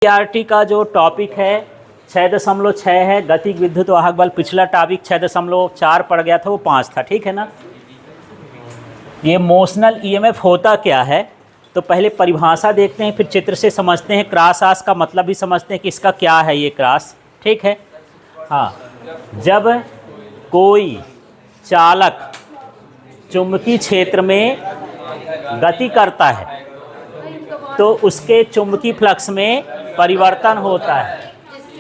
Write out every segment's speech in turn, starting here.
NCERT का जो topic है 6.6 है गतिज विद्युत वाहक बल। पिछला टॉपिक 6.4 पड़ गया था, वो 5 था, ठीक है ना। ये मोशनल ईएमएफ होता क्या है, तो पहले परिभाषा देखते हैं, फिर चित्र से समझते हैं, क्रॉस आस का मतलब भी समझते हैं कि इसका क्या है ये क्रॉस, ठीक है। हाँ, जब कोई चालक चुंबकीय क्षेत्र में गति करता है तो उसके चुंबकीय फ्लक्स में परिवर्तन होता है,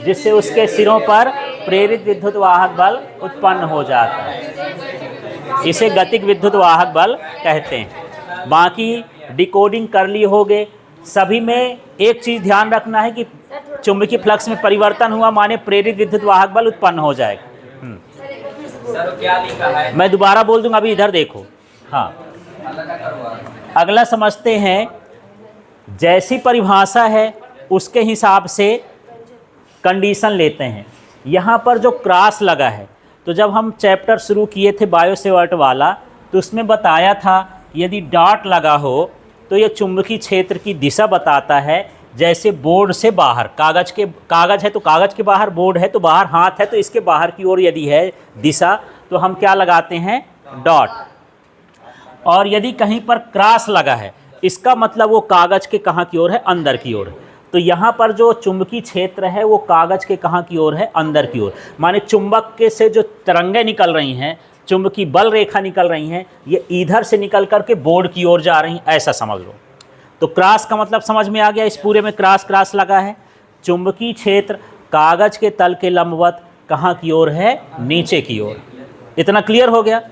जिससे उसके सिरों पर प्रेरित विद्युत वाहक बल उत्पन्न हो जाता है। इसे गतिज विद्युत वाहक बल कहते हैं। बाकी डिकोडिंग कर लिए होगे। सभी में एक चीज़ ध्यान रखना है कि चुंबकीय फ्लक्स में परिवर्तन हुआ माने प्रेरित विद्युत वाहक बल उत्पन्न हो जाएगा। सर क्या लिखा है? मैं दोबारा बोल दूंगा, अभी इधर देखो। हाँ, अगला समझते हैं। जैसी परिभाषा है उसके हिसाब से कंडीशन लेते हैं। यहाँ पर जो क्रॉस लगा है, तो जब हम चैप्टर शुरू किए थे बायो सेवर्ट वाला, तो उसमें बताया था यदि डॉट लगा हो तो ये चुंबकीय क्षेत्र की दिशा बताता है। जैसे बोर्ड से बाहर कागज़ है तो कागज़ के बाहर, बोर्ड है तो बाहर, हाथ है तो इसके बाहर की ओर यदि है दिशा, तो हम क्या लगाते हैं, डॉट। और यदि कहीं पर क्रॉस लगा है, इसका मतलब वो कागज़ के कहाँ की ओर है, अंदर की ओर। तो यहाँ पर जो चुंबकीय क्षेत्र है वो कागज़ के कहाँ की ओर है, अंदर की ओर। माने चुंबक के से जो तरंगें निकल रही हैं, चुंबकीय बल रेखा निकल रही हैं, ये इधर से निकल करके बोर्ड की ओर जा रही हैं, ऐसा समझ लो। तो क्रॉस का मतलब समझ में आ गया। इस पूरे में क्रॉस लगा है। चुंबकीय क्षेत्र कागज़ के तल के लंबवत कहाँ की ओर है, नीचे की ओर। इतना क्लियर हो गया,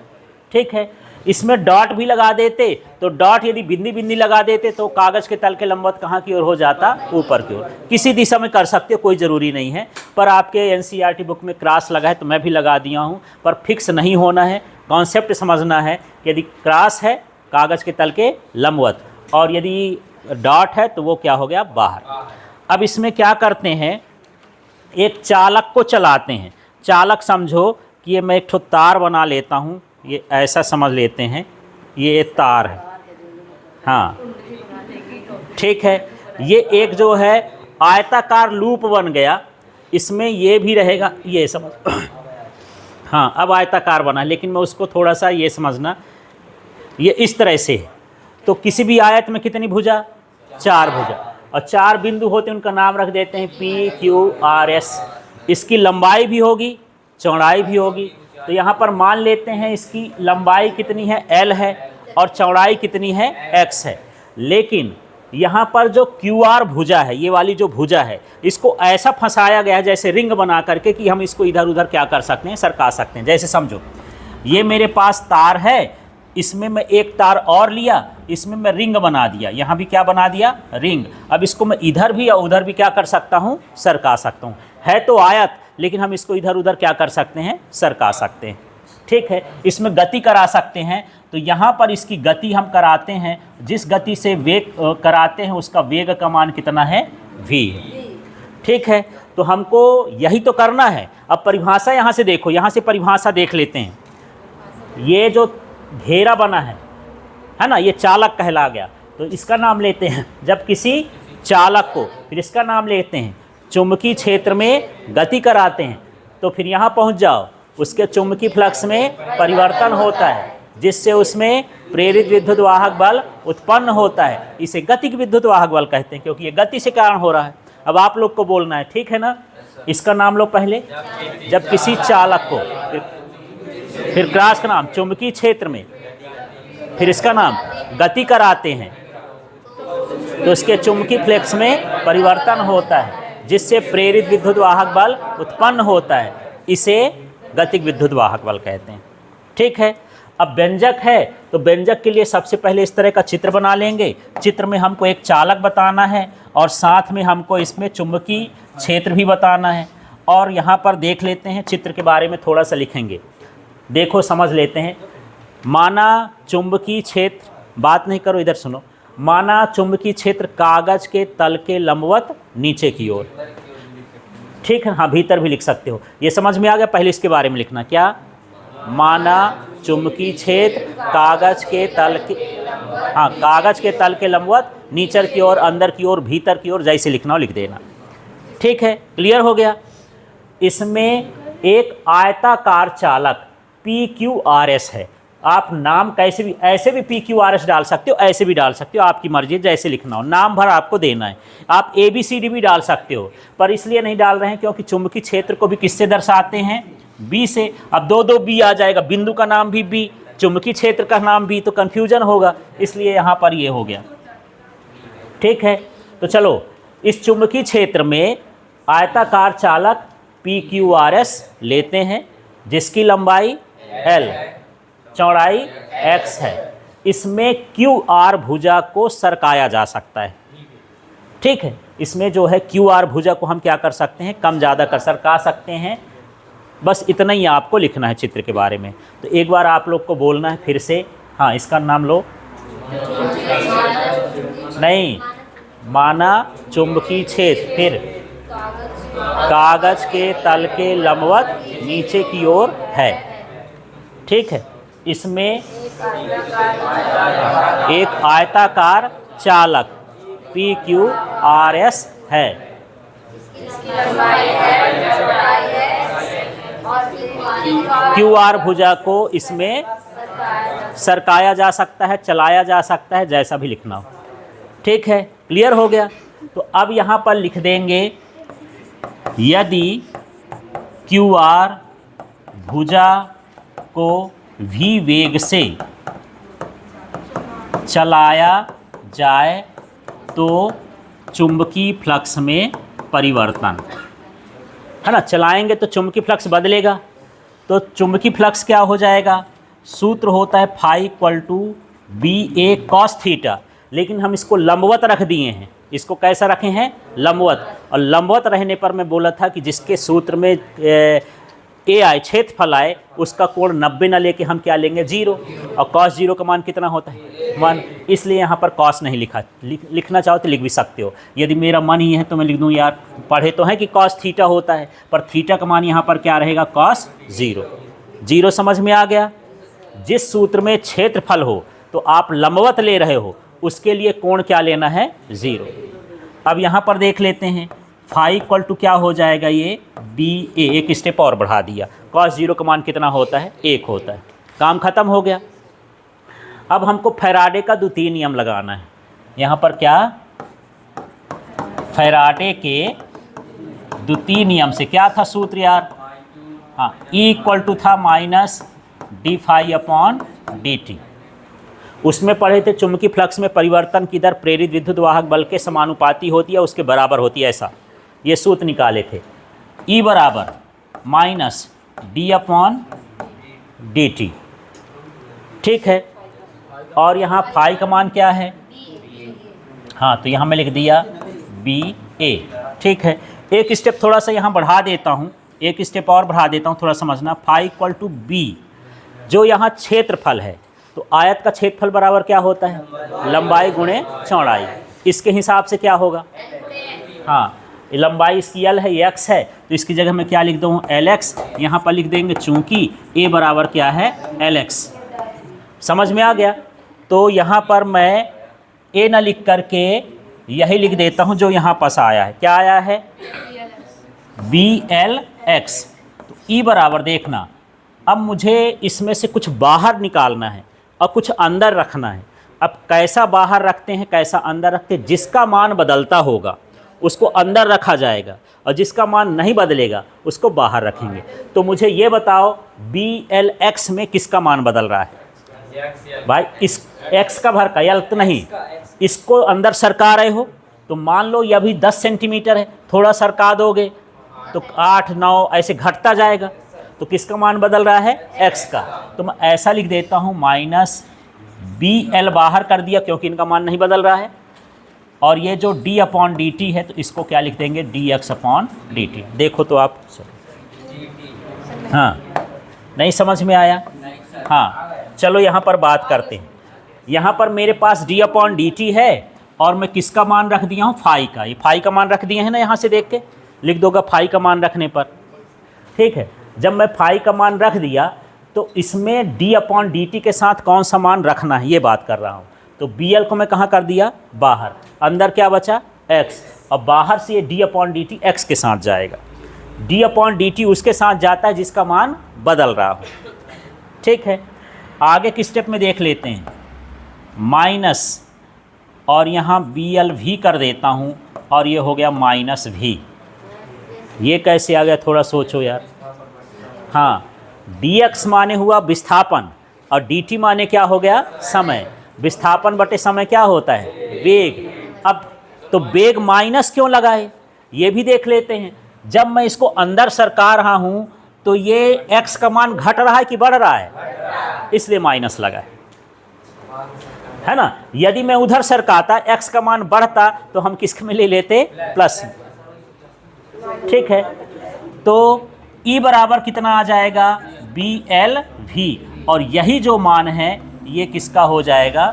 ठीक है। इसमें डॉट भी लगा देते, तो डॉट यदि बिंदी लगा देते तो कागज़ के तल के लंबवत कहाँ की ओर हो जाता, ऊपर की ओर। किसी दिशा में कर सकते हो, कोई ज़रूरी नहीं है। पर आपके एनसीईआरटी बुक में क्रॉस लगा है तो मैं भी लगा दिया हूँ, पर फिक्स नहीं होना है। कॉन्सेप्ट समझना है कि यदि क्रॉस है कागज़ के तल के लंबवत, और यदि डॉट है तो वो क्या हो गया, बाहर। अब इसमें क्या करते हैं, एक चालक को चलाते हैं। चालक समझो कि ये मैं एक ठो तार बना लेता हूँ, ये ऐसा समझ लेते हैं, ये तार है, हाँ ठीक है। ये एक जो है आयताकार लूप बन गया, इसमें ये भी रहेगा, ये समझ हाँ अब आयताकार बना, लेकिन मैं उसको थोड़ा सा ये समझना, ये इस तरह से है। तो किसी भी आयत में कितनी भुजा, 4 भुजा, और 4 बिंदु होते हैं, उनका नाम रख देते हैं P, Q, R, S। इसकी लंबाई भी होगी, चौड़ाई भी होगी। तो यहाँ पर मान लेते हैं इसकी लंबाई कितनी है, L है, और चौड़ाई कितनी है, X है। लेकिन यहाँ पर जो QR भुजा है, ये वाली जो भुजा है, इसको ऐसा फंसाया गया है जैसे रिंग बना करके कि हम इसको इधर उधर क्या कर सकते हैं, सरका सकते हैं। जैसे समझो ये मेरे पास तार है, इसमें मैं एक तार और लिया, इसमें मैं रिंग बना दिया, यहाँ भी क्या बना दिया, रिंग। अब इसको मैं इधर भी या उधर भी क्या कर सकता हूँ, सरका सकता हूँ। है तो आयत, लेकिन हम इसको इधर उधर क्या कर सकते हैं, सरका सकते हैं, ठीक है। इसमें गति करा सकते हैं, तो यहाँ पर इसकी गति हम कराते हैं, जिस गति से वेग कराते हैं उसका वेग का मान कितना है, v है, ठीक है। तो हमको यही तो करना है। अब परिभाषा यहाँ से देखो, यहाँ से परिभाषा देख लेते हैं। ये जो घेरा बना है ना, ये चालक कहला गया, तो इसका नाम लेते हैं। जब किसी चालक को, फिर इसका नाम लेते हैं, चुंबकीय क्षेत्र में गति कराते हैं, तो फिर यहाँ पहुँच जाओ, उसके चुंबकीय फ्लक्स में परिवर्तन होता है, जिससे उसमें प्रेरित विद्युत वाहक बल उत्पन्न होता है। इसे गतिज विद्युत वाहक बल कहते हैं, क्योंकि ये गति से कारण हो रहा है। अब आप लोग को बोलना है, ठीक है ना। इसका नाम लो पहले। जब किसी चालक को, फिर क्रॉस का नाम चुंबकीय क्षेत्र में, फिर इसका नाम गति कराते हैं, तो इसके चुंबकीय फ्लक्स में परिवर्तन होता है, जिससे प्रेरित विद्युत वाहक बल उत्पन्न होता है। इसे गतिज विद्युत वाहक बल कहते हैं, ठीक है। अब व्यंजक है, तो व्यंजक के लिए सबसे पहले इस तरह का चित्र बना लेंगे। चित्र में हमको एक चालक बताना है, और साथ में हमको इसमें चुंबकीय क्षेत्र भी बताना है। और यहाँ पर देख लेते हैं, चित्र के बारे में थोड़ा सा लिखेंगे, देखो समझ लेते हैं। माना चुंबकीय क्षेत्र, बात नहीं करो, इधर सुनो। माना चुंबकीय क्षेत्र कागज के तल के लंबवत नीचे की ओर, ठीक है। हाँ, भीतर भी लिख सकते हो, ये समझ में आ गया। पहले इसके बारे में लिखना, क्या, माना चुंबकीय क्षेत्र कागज के तल के, हाँ कागज के तल के लंबवत नीचे की ओर, अंदर की ओर, भीतर की ओर, जैसे लिखना हो लिख देना। ठीक है, क्लियर हो गया। इसमें एक आयताकार चालक PQRS है। आप नाम कैसे भी, ऐसे भी PQRS डाल सकते हो, ऐसे भी डाल सकते हो, आपकी मर्जी, जैसे लिखना हो, नाम भर आपको देना है। आप ABCD भी डाल सकते हो, पर इसलिए नहीं डाल रहे हैं क्योंकि चुंबकीय क्षेत्र को भी किससे दर्शाते हैं? B से। अब दो दो B आ जाएगा, बिंदु का नाम भी B, चुंबकीय क्षेत्र का नाम भी, तो कन्फ्यूजन होगा, इसलिए यहाँ पर ये हो गया। ठीक है, तो चलो इस चुंबकीय क्षेत्र में आयताकार चालक PQRS लेते हैं, जिसकी लंबाई L, चौड़ाई x है। इसमें QR भुजा को सरकाया जा सकता है। ठीक है, इसमें जो है QR भुजा को हम क्या कर सकते हैं? कम ज़्यादा कर सरका सकते हैं। बस इतना ही आपको लिखना है चित्र के बारे में। तो एक बार आप लोग को बोलना है फिर से। हाँ, इसका नाम लो। नहीं, माना चुंबकीय क्षेत्र, फिर कागज के तल के लंबवत नीचे की ओर है। ठीक है, इसमें एक आयताकार चालक PQRS है। QR भुजा को इसमें सरकाया जा सकता है, चलाया जा सकता है, जैसा भी लिखना हो। ठीक है, क्लियर हो गया। तो अब यहाँ पर लिख देंगे, यदि QR भुजा को v वेग से चलाया जाए तो चुंबकीय फ्लक्स में परिवर्तन, है ना, चलाएंगे तो चुंबकीय फ्लक्स बदलेगा। तो चुंबकीय फ्लक्स क्या हो जाएगा? सूत्र होता है phi equal to BA cos theta, लेकिन हम इसको लंबवत रख दिए हैं। इसको कैसा रखे हैं? लंबवत। और लंबवत रहने पर मैं बोला था कि जिसके सूत्र में ए आए, क्षेत्रफल आए, उसका कोण 90 न लेके हम क्या लेंगे? 0। और cos 0 का मान कितना होता है? 1। इसलिए यहाँ पर cos नहीं लिखा। लिखना चाहो तो लिख भी सकते हो। यदि मेरा मन ही है तो मैं लिख दूँ, यार पढ़े तो हैं कि cos थीटा होता है, पर थीटा का मान यहाँ पर क्या रहेगा? cos 0। 0 समझ में आ गया। जिस सूत्र में क्षेत्रफल हो तो आप लंबवत ले रहे हो, उसके लिए कोण क्या लेना है? 0। अब यहाँ पर देख लेते हैं, फाई इक्वल टू क्या हो जाएगा? ये BA, एक स्टेप और बढ़ा दिया। cos 0 का मान कितना होता है? 1 होता है। काम खत्म हो गया। अब हमको फैराडे का द्वितीय नियम लगाना है। यहाँ पर क्या? फैराडे के द्वितीय नियम से क्या था सूत्र यार? हाँ, E इक्वल टू था माइनस d∅/dt। उसमें पढ़े थे चुंबकीय फ्लक्स में परिवर्तन की दर प्रेरित विद्युत वाहक बल के समानुपाती होती है, उसके बराबर होती है, ऐसा ये सूत्र निकाले थे। E बराबर माइनस d/dt। ठीक है, और यहाँ फाई का मान क्या है? हाँ, तो यहाँ मैं लिख दिया BA। ठीक है, एक स्टेप थोड़ा सा यहाँ बढ़ा देता हूँ, एक स्टेप और बढ़ा देता हूँ, थोड़ा समझना। फाई इक्वल टू B, जो यहाँ क्षेत्रफल है, तो आयत का क्षेत्रफल बराबर क्या होता है? लंबाई गुणे चौड़ाई। इसके हिसाब से क्या होगा? हाँ, लंबाई इसकी L है, ये x है, तो इसकी जगह मैं क्या लिख दूँ? LX। यहाँ पर लिख देंगे चूंकि A बराबर क्या है? LX। समझ में आ गया। तो यहाँ पर मैं A न लिख करके यही लिख देता हूँ जो यहाँ पास आया है। क्या आया है? BLX। तो E बराबर देखना, अब मुझे इसमें से कुछ बाहर निकालना है और कुछ अंदर रखना है। अब कैसा बाहर रखते हैं, कैसा अंदर रखते हैं? जिसका मान बदलता होगा उसको अंदर रखा जाएगा, और जिसका मान नहीं बदलेगा उसको बाहर रखेंगे। तो मुझे ये बताओ, BLX में किसका मान बदल रहा है? भाई इस x का भर का, या तो नहीं, इसको अंदर सरका रहे हो, तो मान लो ये अभी 10 सेंटीमीटर है, थोड़ा सरका दोगे तो 8, 9 ऐसे घटता जाएगा। तो किसका मान बदल रहा है? x का। तो मैं ऐसा लिख देता हूँ, माइनस BL बाहर कर दिया क्योंकि इनका मान नहीं बदल रहा है, और ये जो d/dt है, तो इसको क्या लिख देंगे? dx/dt। देखो तो आप, हाँ, नहीं समझ में आया? हाँ, चलो यहाँ पर बात करते हैं। यहाँ पर मेरे पास d/dt है, और मैं किसका मान रख दिया हूँ? फाई का। ये फाई का मान रख दिए हैं ना, यहाँ से देख के लिख दोगा फाई का मान रखने पर। ठीक है, जब मैं फाई का मान रख दिया तो इसमें d/dt के साथ कौन सा मान रखना है, ये बात कर रहा हूँ। तो BL को मैं कहाँ कर दिया? बाहर। अंदर क्या बचा? एक्स, और बाहर से ये D upon D T x के साथ जाएगा, डी अपॉन डी टी उसके साथ जाता है जिसका मान बदल रहा हो। ठीक है, आगे के स्टेप में देख लेते हैं, माइनस और यहाँ बी एल भी कर देता हूँ और ये हो गया माइनस भी। ये कैसे आ गया थोड़ा सोचो यार। हाँ, डी एक्स माने हुआ विस्थापन और डी टी माने क्या हो गया, समय। विस्थापन बटे समय क्या होता है, वेग। अब तो वेग माइनस क्यों लगा है ये भी देख लेते हैं। जब मैं इसको अंदर सरका रहा हूँ तो ये x का मान घट रहा है कि बढ़ रहा है, इसलिए माइनस लगा है ना। यदि मैं उधर सरकाता x का मान बढ़ता तो हम किसके में ले लेते, प्लस। ठीक है, तो E बराबर कितना आ जाएगा, बी एल भी, और यही जो मान है ये किसका हो जाएगा,